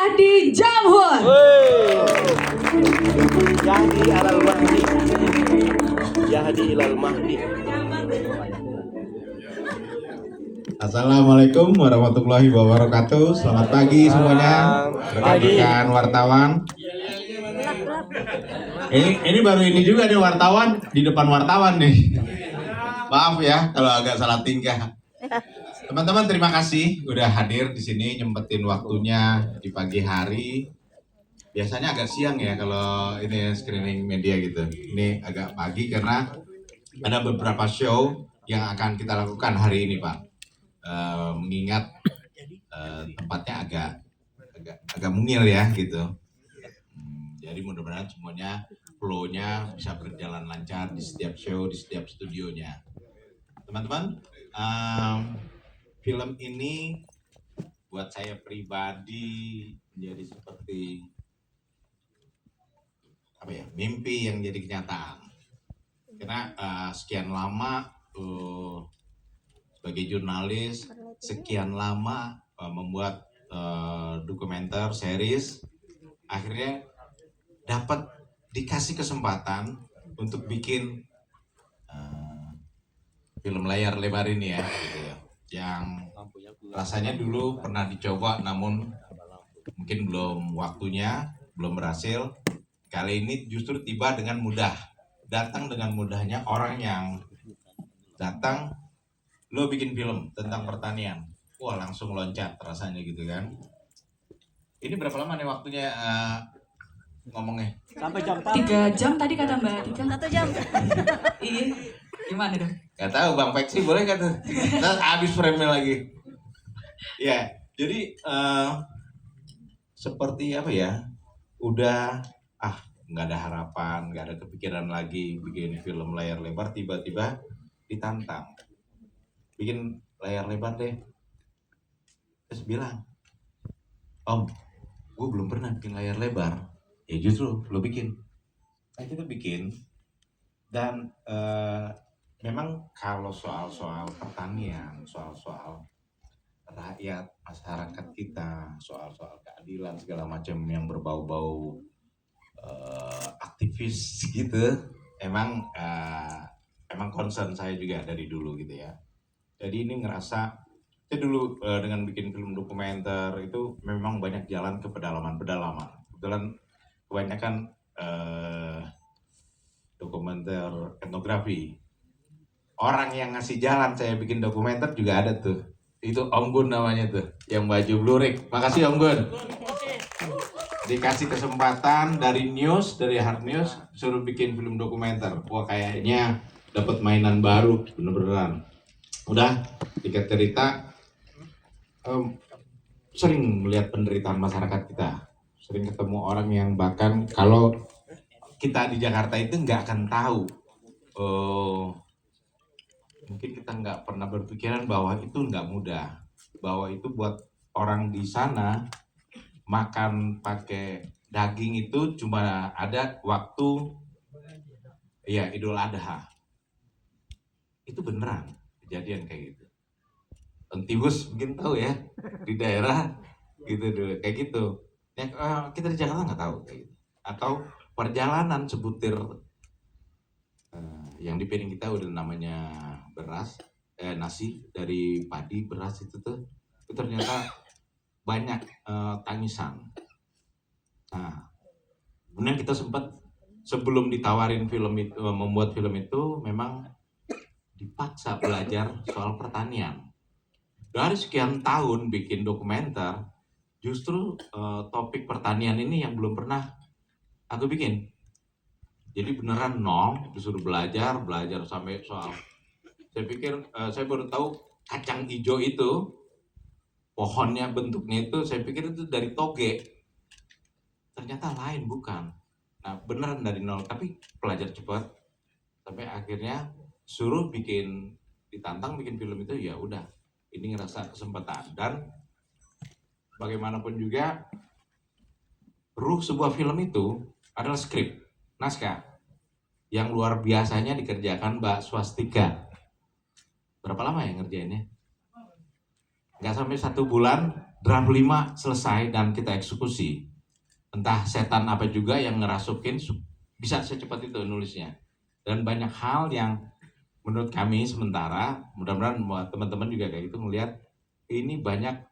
Mahdi Jamhur. Yahdi alal mahdi. Yahdi ilal mahdi. Assalamualaikum warahmatullahi wabarakatuh. Selamat pagi semuanya, rekan-rekan wartawan. Ini baru ini juga nih wartawan di depan wartawan nih. Maaf ya kalau agak salah tingkah. Teman-teman terima kasih udah hadir di sini, nyempetin waktunya di pagi hari. Biasanya agak siang ya kalau ini screening media gitu. Ini agak pagi karena ada beberapa show yang akan kita lakukan hari ini, Pak. Mengingat tempatnya agak mungil ya gitu. Jadi mudah-mudahan semuanya flow-nya bisa berjalan lancar di setiap show, di setiap studionya. Teman-teman, film ini buat saya pribadi menjadi seperti mimpi yang jadi kenyataan. Karena sekian lama sebagai jurnalis, sekian lama membuat dokumenter, series, akhirnya dapat dikasih kesempatan untuk bikin film layar lebar ini ya, gitu ya. Yang rasanya dulu pernah dicoba namun mungkin belum waktunya, belum berhasil. Kali ini justru tiba dengan mudah, datang dengan mudahnya orang yang datang, lo bikin film tentang pertanian, wah langsung loncat rasanya gitu kan. Ini berapa lama nih waktunya ngomongnya? Sampai jam 3 jam tadi kata Mbak Tika. 1 jam. Iya. Gimana dong? Gak tahu Bang Peksi boleh gak tuh? Ntar habis frame lagi. Ya, jadi seperti apa ya? Udah nggak ada harapan, nggak ada kepikiran lagi bikin film layar lebar, tiba-tiba ditantang bikin layar lebar deh. Terus bilang, Om, gue belum pernah bikin layar lebar. Ya justru lo bikin. Nah kita bikin. Dan memang kalau soal-soal pertanian, soal-soal rakyat, masyarakat kita, soal-soal keadilan segala macam yang berbau-bau aktivis gitu, emang concern saya juga dari dulu gitu ya. Jadi ini ngerasa saya dulu dengan bikin film dokumenter itu memang banyak jalan ke pedalaman-pedalaman. Kebetulan kebanyakan dokumenter etnografi. Orang yang ngasih jalan saya bikin dokumenter juga ada tuh. Itu Om Gun namanya tuh, yang baju blurik. Makasih Om Gun. Dikasih kesempatan dari news, dari hard news, suruh bikin film dokumenter. Wah kayaknya dapat mainan baru, bener-beneran. Udah, tiket cerita, sering melihat penderitaan masyarakat kita. Sering ketemu orang yang bahkan kalau kita di Jakarta itu nggak akan tahu. Mungkin kita nggak pernah berpikiran bahwa itu nggak mudah. Bahwa itu buat orang di sana makan pakai daging itu cuma ada waktu ya Idul Adha. Itu beneran kejadian kayak gitu. Entibus mungkin tahu ya di daerah gitu dulu kayak gitu. Ya, kita di Jakarta nggak tahu kayak gitu. Atau perjalanan sebutir yang di piring kita udah namanya beras, nasi dari padi beras itu tuh itu ternyata banyak tangisan. Nah, kemudian kita sempat sebelum ditawarin film itu, membuat film itu memang dipaksa belajar soal pertanian. Dari sekian tahun bikin dokumenter, justru topik pertanian ini yang belum pernah aku bikin. Jadi beneran nol, disuruh belajar sampai soal. Saya pikir saya baru tahu kacang hijau itu pohonnya bentuknya itu saya pikir itu dari toge, ternyata lain bukan. Nah beneran dari nol tapi pelajar cepat sampai akhirnya suruh ditantang bikin film itu ya udah ini ngerasa kesempatan. Dan bagaimanapun juga ruh sebuah film itu adalah skrip, naskah yang luar biasanya dikerjakan Mbak Swastika. Berapa lama ya ngerjainnya? Nggak sampai 1 bulan draft 5 selesai dan kita eksekusi. Entah setan apa juga yang ngerasukin bisa secepat itu nulisnya. Dan banyak hal yang menurut kami sementara, mudah-mudahan buat teman-teman juga kayak gitu melihat ini banyak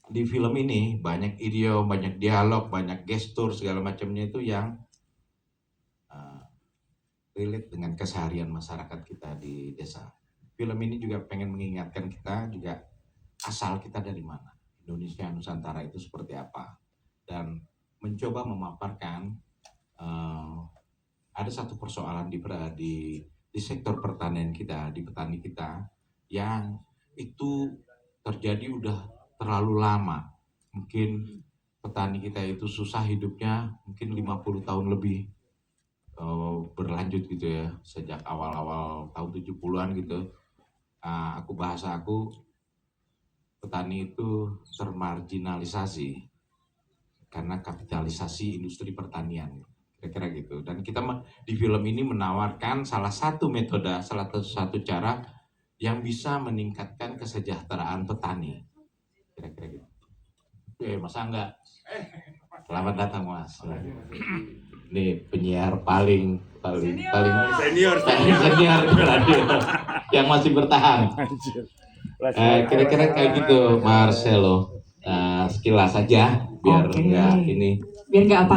di film ini, banyak idiom, banyak dialog, banyak gestur segala macamnya itu yang relate dengan keseharian masyarakat kita di desa. Film ini juga pengen mengingatkan kita juga asal kita dari mana, Indonesia Nusantara itu seperti apa, dan mencoba memaparkan ada satu persoalan di sektor pertanian kita, di petani kita yang itu terjadi udah terlalu lama. Mungkin petani kita itu susah hidupnya mungkin 50 tahun lebih berlanjut gitu ya, sejak awal-awal tahun 70-an gitu. Aku petani itu termarginalisasi karena kapitalisasi industri pertanian, kira-kira gitu. Dan kita di film ini menawarkan salah satu metode, salah satu cara yang bisa meningkatkan kesejahteraan petani, kira-kira gitu. Masa enggak? Selamat datang Mas. Ini penyiar paling Senior. yang masih bertahan. Kira-kira kayak gitu Marcelo. Sekilas saja biar Oke. nggak ini. Biar nggak apa